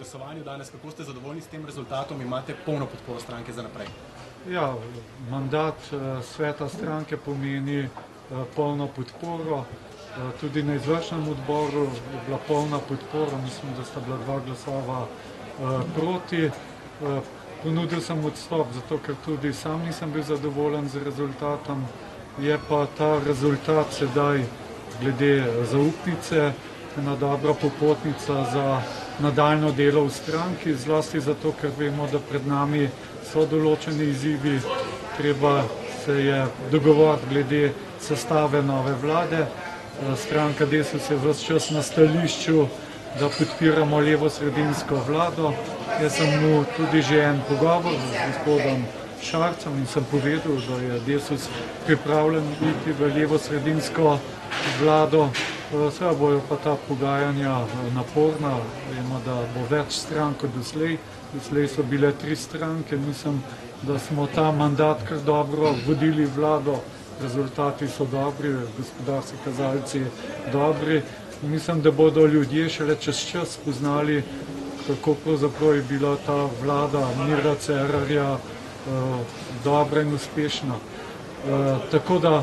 glasovanju danes, kako ste zadovoljni s tem rezultatom, imate polno podporo stranke za naprej? Ja, mandat sveta stranke pomeni polno podporo. Tudi na izvršnem odboru je bila polna podpora, mislim, da sta bila 2 glasova proti. Ponudil sem odstop, zato ker tudi sam nisem bil zadovoljen z rezultatom. Je pa ta rezultat sedaj glede zaupnice ena dobra popotnica za nadaljno delo v stranki, zlasti zato, ker vemo, da pred nami so določeni izzivi. Treba se je dogovoriti glede sestave nove vlade. Stranka Desus je ves čas na stališču, da podpiramo levo-sredinsko vlado. Jaz sem mu tudi že en pogovor z gospodom Šarcem in sem povedal, da je Desus pripravljen iti v levo-sredinsko vlado. Seveda bojo pa ta pogajanja naporna. Vemo, da bo več strank kot doslej. Doslej so bile 3 stranke. Mislim, da smo ta mandat kar dobro vodili vlado. Rezultati so dobri, gospodarski kazalci dobri. Mislim, da bodo ljudje šele čez čas spoznali, kako pravzaprav je bila ta vlada Mira Cerarja dobra in uspešna. Tako da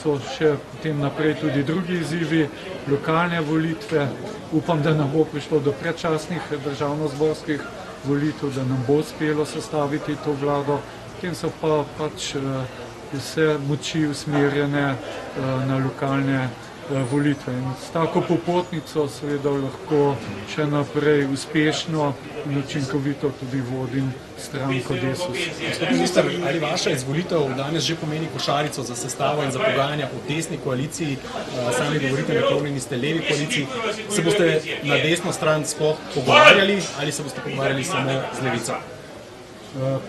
so še potem naprej tudi drugi izzivi, lokalne volitve. Upam, da nam bo prišlo do predčasnih državnozborskih volitev, da nam bo uspelo sestaviti to vlado. Potem so pa pač vse moči usmerjene na lokalne volitve. In s tako popotnico seveda lahko še naprej uspešno in učinkovito tudi vodim stranko Desus. Gospod minister, ali vaša izvolitev danes že pomeni košarico za sestavo in za pogajanja v desni koaliciji? Sami govorite, naklonjeni ste levi koaliciji. Se boste na desno stran sploh pogovarjali ali se boste pogovarjali samo z levico?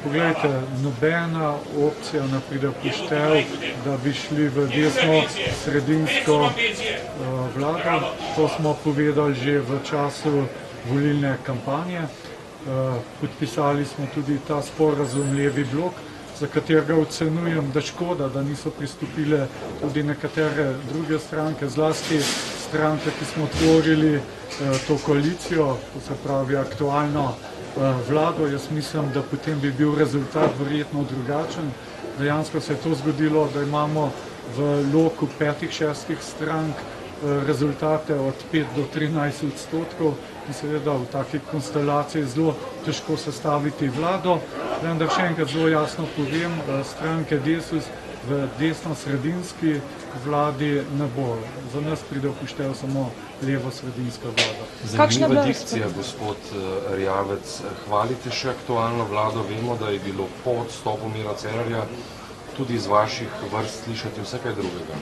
Poglejte, nobena opcija ne pride v poštev, da bi šli v desno sredinsko vlado. To smo povedali že v času volilne kampanje. Podpisali smo tudi ta sporazum Levi blok, za katerega ocenjujem, da škoda, da niso pristopile tudi nekatere druge stranke, zlasti stranke, ki smo tvorili to koalicijo, to se pravi aktualno vlado. Jaz mislim, da potem bi bil rezultat verjetno drugačen. Dejansko se je to zgodilo, da imamo v loku 5-6 strank rezultate od 5 do 13% in seveda v taki konstelaciji zelo težko sestaviti vlado. Vendar še enkrat zelo jasno povem, stranke Desus v desno-sredinski vladi ne bo. Za nas pride v poštev samo levo-sredinska vlada. Zanimiva dikcija, gospod Erjavec. Hvalite še aktualno vlado. Vemo, da je bilo po odstopu Mira Cerarja tudi iz vaših vrst slišati vse kaj drugega.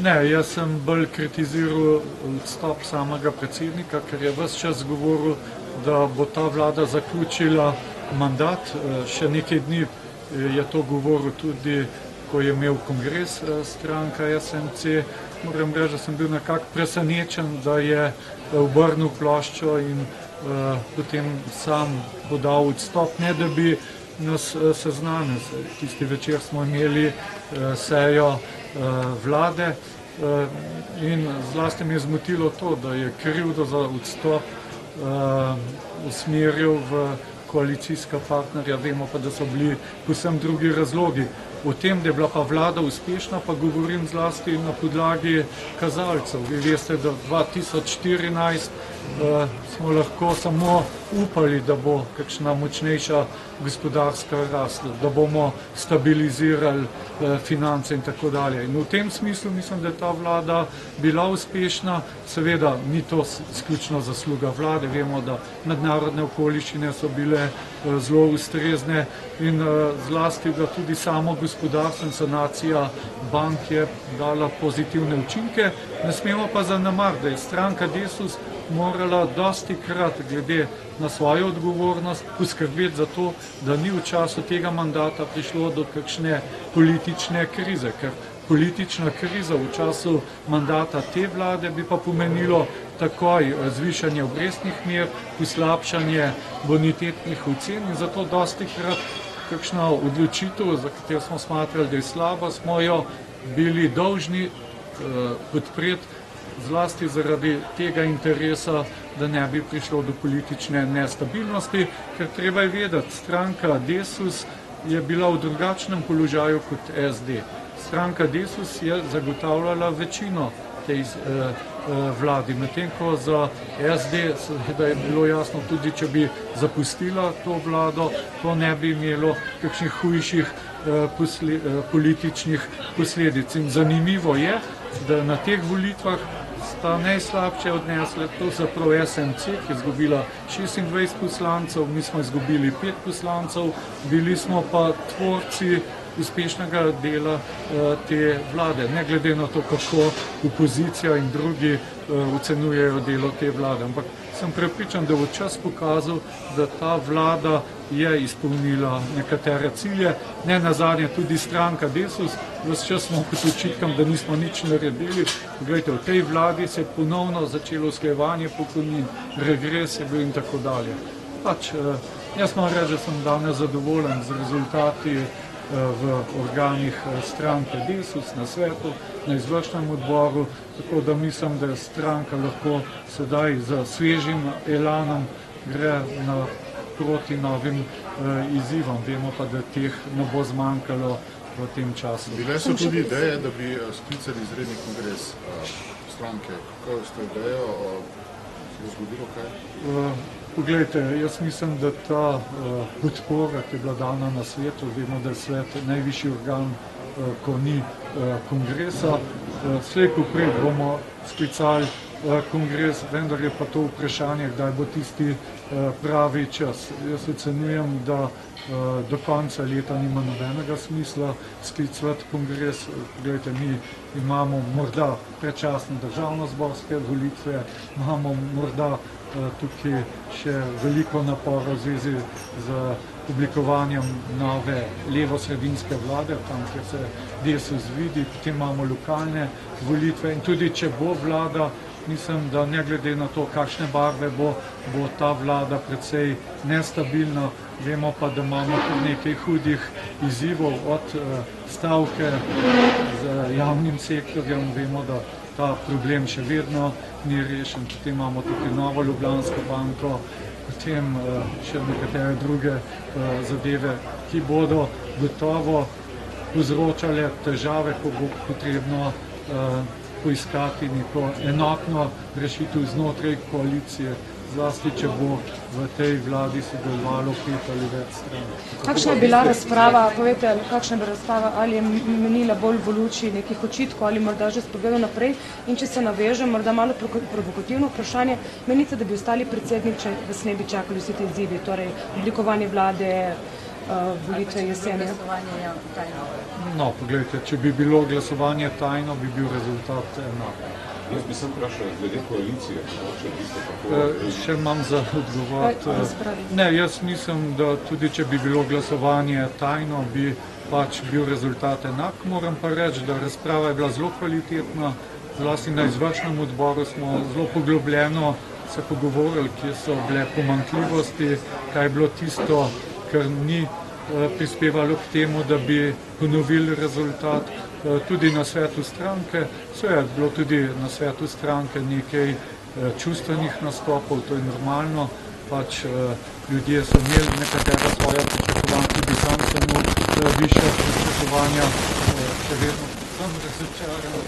Ne, jaz sem bolj kritiziral odstop samega predsednika, ker je ves čas govoril, da bo ta vlada zaključila mandat. Še nekaj dni je to govoril tudi, ko je imel kongres stranka SMC. Moram reči, da sem bil nekako presenečen, da je obrnil ploščo in potem sam podal odstop, ne da bi nas seznanil. Tisti večer smo imeli sejo vlade in zlasti me je zmotilo to, da je krivdo za odstop usmeril v koalicijska partnerja. Vemo pa, da so bili povsem drugi razlogi. O tem, da je bila pa vlada uspešna, pa govorim zlasti na podlagi kazalcev. Vi veste, da 2014 smo lahko samo upali, da bo kakšna močnejša gospodarska rast, da bomo stabilizirali finance in tako dalje. In v tem smislu mislim, da je ta vlada bila uspešna. Seveda ni to izključno zasluga vlade. Vemo, da mednarodne okoliščine so bile zelo ustrezne in zlasti, da tudi samo gospodarstvo in sanacija bank je dala pozitivne učinke. Ne smemo pa zanemariti, da je stranka Desus morala dosti krat glede na svojo odgovornost poskrbeti za to, da ni v času tega mandata prišlo do kakšne politične krize, ker politična kriza v času mandata te vlade bi pa pomenilo takoj zvišanje obrestnih mer, poslabšanje bonitetnih ocen in zato dosti krat kakšna odločitev, za katero smo smatrali, da je slaba, smo jo bili dolžni podpreti zlasti zaradi tega interesa da ne bi prišlo do politične nestabilnosti, ker treba je vedeti, stranka Desus je bila v drugačnem položaju kot SD. Stranka Desus je zagotavljala večino tej vladi, medtem ko za SD seveda je bilo jasno, tudi če bi zapustila to vlado, to ne bi imelo kakšnih hujših političnih posledic. In zanimivo je, da na teh volitvah sta najslabše odnesle pravzaprav SMC, ki je izgubila 26 poslancev, mi smo izgubili 5 poslancev, bili smo pa tvorci uspešnega dela te vlade, ne glede na to, kako opozicija in drugi ocenjujejo delo te vlade. Ampak sem prepričan, da bo čas pokazal, da ta vlada je izpolnila nekatere cilje, ne nazadnje tudi stranka Desus, ves čas smo pod očitkom, da nismo nič naredili. Poglejte, v tej vladi se je ponovno začelo usklajevanje pokojnin, regres je bil in tako dalje. Jaz moram reči, da sem danes zadovoljen z rezultati v organih stranke Desus, na svetu, na izvršnem odboru, tako da mislim, da stranka lahko sedaj z svežim elanom gre proti novim izzivom. Vemo pa, da teh ne bo zmanjkalo v tem času. Bile so tudi ideje, da bi sklicali izredni kongres stranke. Kako ste idejo? Se je zgodilo kaj? Poglejte, jaz mislim, da ta podpora, ki je bila dana na svetu, vemo, da je svet najvišji organ, ko ni kongresa. Slej ko prej bomo sklicali kongres, vendar je pa to vprašanje, kdaj bo tisti pravi čas. Jaz ocenjujem, da do konca leta nima nobenega smisla sklicati kongres. Poglejte, mi imamo morda predčasne državnozborske volitve, imamo morda tukaj še veliko napora v zvezi z oblikovanjem nove levo-sredinske vlade, tam, kjer se Desus vidi, potem imamo lokalne volitve in tudi, če bo vlada, mislim, da ne glede na to, kakšne barve bo ta vlada precej nestabilna. Vemo pa, da imamo tudi nekaj hudih izzivov od stavke z javnim sektorjem. Vemo, da ta problem še vedno ni rešen. Potem imamo tukaj Novo Ljubljansko banko, potem še nekatere druge zadeve, ki bodo gotovo povzročale težave, ko bo potrebno poiskati neko enotno rešitev znotraj koalicije, zlasti, če bo v tej vladi sodelovalo 5 ali več strank. Kakšna je bila razprava, povejte, kakšna je bila razprava, ali je menila bolj v luči nekih očitkov ali morda že spovedal naprej? In če se navežem, morda malo provokativno vprašanje, menite, da bi ostali predsednik, če vas ne bi čakali vsi ti izzivi, torej oblikovanje vlade, volitve jeseni? No, poglejte, če bi bilo glasovanje tajno, bi bil rezultat enak. Jaz bi sem vprašal, glede koalicije, če biste kako... Še imam za odgovor. Ne, jaz mislim, da tudi če bi bilo glasovanje tajno, bi pač bil rezultat enak. Moram pa reči, da razprava je bila zelo kvalitetna, zlasti na izvršnem odboru smo zelo poglobljeno se pogovorili, kje so bile pomanjkljivosti, kaj je bilo tisto, kar ni prispevalo k temu, da bi ponovili rezultat. Tudi na svetu stranke, je bilo tudi na svetu stranke nekaj čustvenih nastopov, to je normalno, pač ljudje so imeli nekatera svoja pričakovanja, tudi sam sem imel više pričakovanja, še vedno sem razočaran,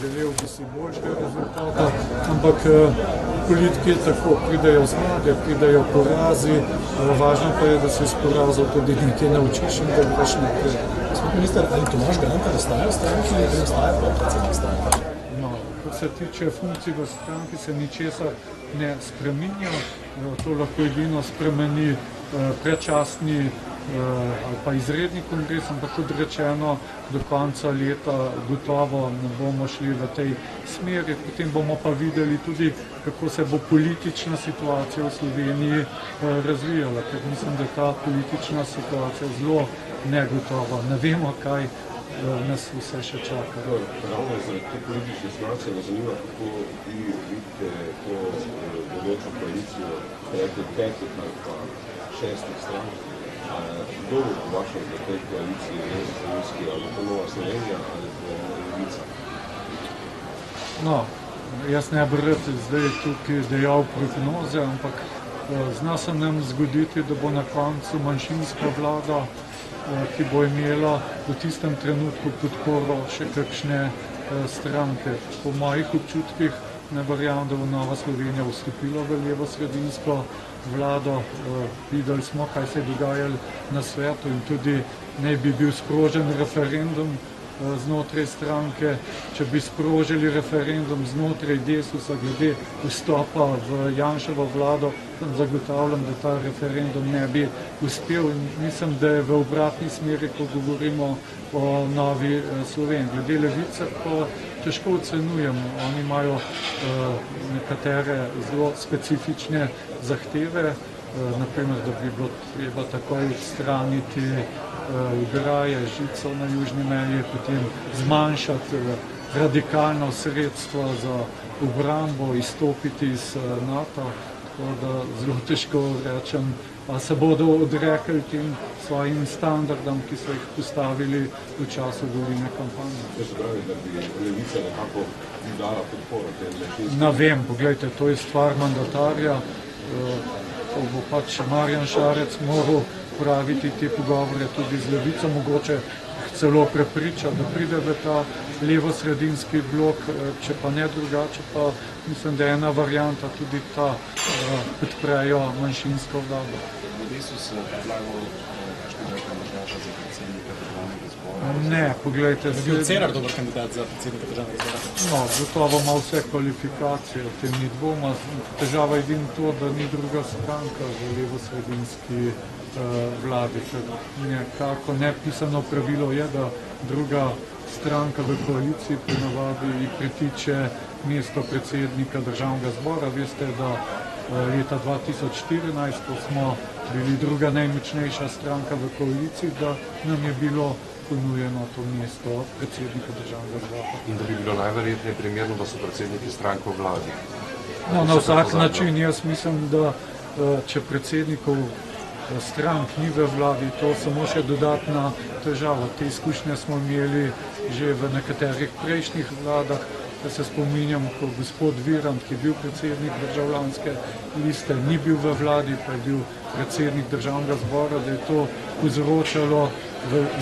želel bi si boljšega rezultata, ampak politiki tako pridejo zmage, pridejo porazi, važno pa je, da se iz porazov tudi nekaj naučiš in da greš naprej. Gospod minister, ali Tomaž Gantar ostaja v stranki ali ne ostaja podpredsednik stranke? No, kar se tiče funkcij v stranki, se ničesar ne spreminja. To lahko edino spremeni predčasni ali pa izredni kongres, ampak kot rečeno, do konca leta gotovo ne bomo šli v tej smeri. Potem bomo pa videli tudi, kako se bo politična situacija v Sloveniji razvijala, ker mislim, da ta politična situacija je zelo negotova. Ne vemo, kaj nas vse še čaka. Ravno zaradi te politične situacije me zanima, kako vi vidite to bodočo koalicijo, rekli 5 ali pa 6 strank. Kdo bo po vašem v tej koaliciji, ali to Nova Slovenija ali bo Levica? No, Jaz ne bi rad zdaj tukaj dejal prognoze, ampak zna se nam zgoditi, da bo na koncu manjšinska vlada, ki bo imela v tistem trenutku podporo še kakšne stranke. Po mojih občutkih ne verjamem, da bo Nova Slovenija vstopila v levo-sredinsko vlado. Videli smo, kaj se je dogajalo na svetu in tudi naj bi bil sprožen referendum znotraj stranke. Če bi sprožili referendum znotraj Desusa glede vstopa v Janševo vlado, zagotavljam, da ta referendum ne bi uspel in mislim, da je v obratni smeri, ko govorimo o Novi Sloveniji. Glede Levice pa težko ocenujemo. Oni imajo nekatere zelo specifične zahteve, naprimer, da bi bilo treba takoj odstraniti ograje, žico na južni meji, potem zmanjšati radikalno sredstva za obrambo, izstopiti iz NATO, tako da zelo težko rečem, a se bodo odrekli tem svojim standardom, ki so jih postavili v času volilne kampanje. To se pravi, da bi Levica nekako dala podporo tem manjšinskim? Ne vem, poglejte, to je stvar mandatarja. Ko bo pač Marjan Šarec moral praviti te pogovore tudi z Levico, mogoče celo prepriča, da pride v ta levo-sredinski blok, če pa ne drugače, pa mislim, da je ena varianta tudi ta, podprejo manjšinsko vlado. Desus predlagal Štefana Boštjančiča za predsednika državnega zbora? Ne, poglejte. Je bil Cerar dober kandidat za predsednika državnega zbora? No, gotovo ima vse kvalifikacije, o tem ni dvoma. Težava je edino to, da ni druga stranka v levo-sredinski vladi. Nekako nepisano pravilo je, da druga stranka v koaliciji ponavadi pritiče mesto predsednika državnega zbora. Veste, da leta 2014, ko smo bili druga najmočnejša stranka v koaliciji, da nam je bilo ponujeno to mesto predsednika državnega zbora. In da bi bilo najverjetneje primerno, da so predsedniki strank v vladi? No, na vsak način jaz mislim, da če predsednikov strank ni v vladi, to samo še dodatna težava. Te izkušnje smo imeli že v nekaterih prejšnjih vladah. Jaz se spominjam, ko gospod Virant, ki je bil predsednik državljanske liste, ni bil v vladi, pa je bil predsednik državnega zbora, da je to povzročalo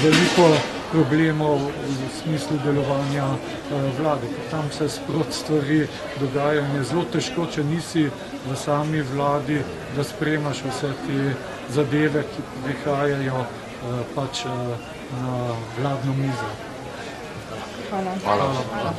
veliko problemov v smislu delovanja vlade. Tam se sproti stvari dogajajo in je zelo težko, če nisi v sami vladi, da spremljaš vse te zadeve, ki prihajajo pač na vladno mizo. Hvala. Hvala.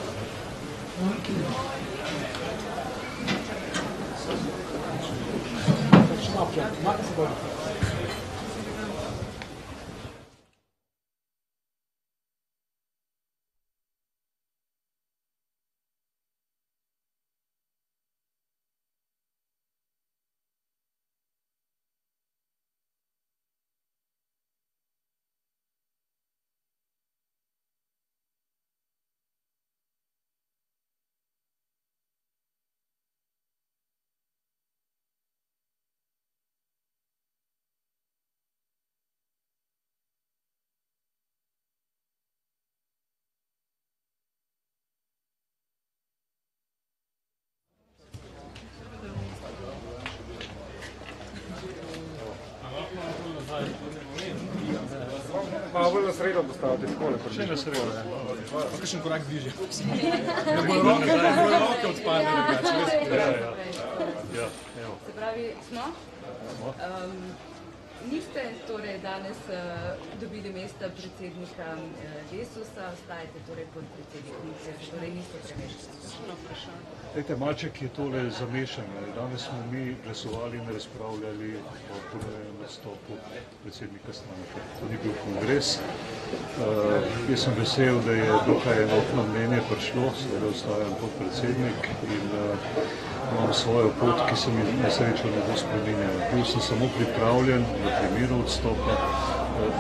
Malo bolj na sredo postaviti, takole. Še na sredo. Kakšen korak bližje. Ne bojo roke odpadne drugače. Se pravi, smo? Niste torej danes dobili mesta predsednika Desusa, ostajate torej podpredsednik, torej niste premeščeni. Dajte, malček je tole zamešano. Danes smo mi glasovali in razpravljali o ponovnem nastopu predsednika stranke. To ni bil kongres. Jaz sem vesel, da je dokaj enotno mnenje prišlo, seveda ostajam podpredsednik in imam svojo pot, ki se mi nesrečo ne bo spremenjala. Bil sem samo pripravljen v primeru odstopa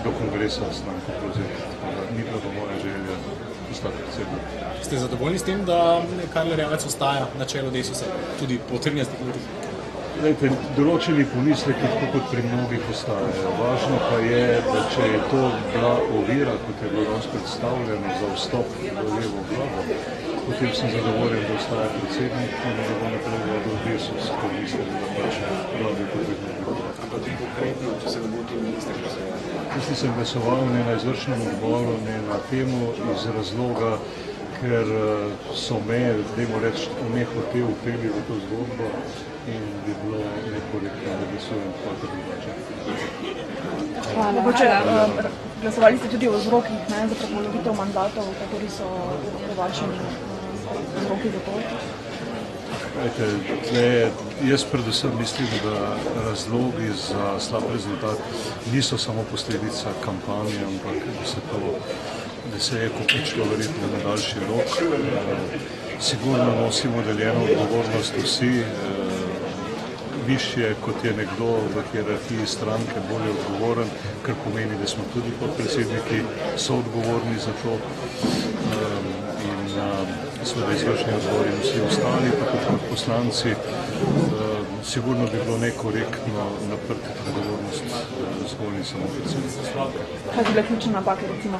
do kongresa stranko prevzeti. Ni bila pa moja želja postati predsednik. Ste zadovoljni s tem, da Karl Erjavec ostaja na čelu Desusa tudi po 13 letih? Lejte, določeni pomisleki, tako kot pri mnogih, ostajajo. Važno pa je, da če je to bila ovira, kot je bilo danes predstavljeno, za vstop v levo vlado, potem sem zadovoljen, da ostaja predsednik in da bo naprej vodil Desus, ker mislim, da pač pravi povedno. Ampak konkretno, če se ne motim, niste glasovali? Jaz nisem glasoval ne na izvršnem odboru, ne na temu iz razloga, ker so me, dajmo reči, nehote vpeli v to zgodbo in bi bilo nekorektno, da glasujem tako drugače. Mogoče glasovali ste tudi o vzrokih za prepolovitev mandatov, kateri so prevačeni vzroki za to? Jaz predvsem mislim, da razlogi za slab rezultat niso samo posledica kampanje, ampak da se je kopičilo verjetno na daljši rok. Sigurno nosimo deljeno odgovornost vsi, višje kot je nekdo v hierarhiji stranke bolje odgovoren, kar pomeni, da smo tudi podpredsedniki soodgovorni za to in seveda izvršni odbor in vsi ostali, tako kot poslanci. Sigurno bi bilo nekorektno naprtiti odgovornost zgolj in samo predsednika stranke. Kaj so bile ključne napake, recimo?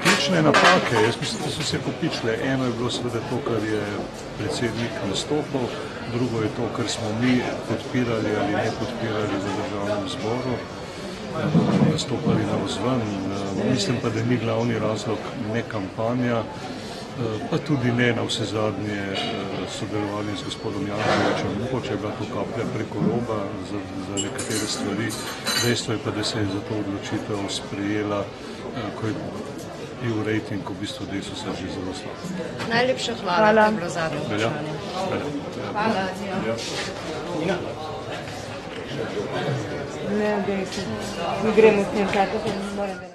Ključne napake, jaz mislim, da so se kopičile. Eno je bilo seveda to, kar je predsednik nastopil, drugo je to, kar smo mi podpirali ali ne podpirali v državnem zboru, nastopali navzven. Mislim pa, da ni glavni razlog ne kampanja, pa tudi ne na vse zadnje sodelovanje z gospodom Jankovićem. Mogoče je bila to kaplja preko roba za nekatere stvari. Dejstvo je pa, da se je za to odločitev sprejela, ko je bil rejting v bistvu Desusa že zelo slab. Najlepša hvala, to je bilo zadnje vprašanje. Hvala. Ne, gremo s tem, kaj to se ne more.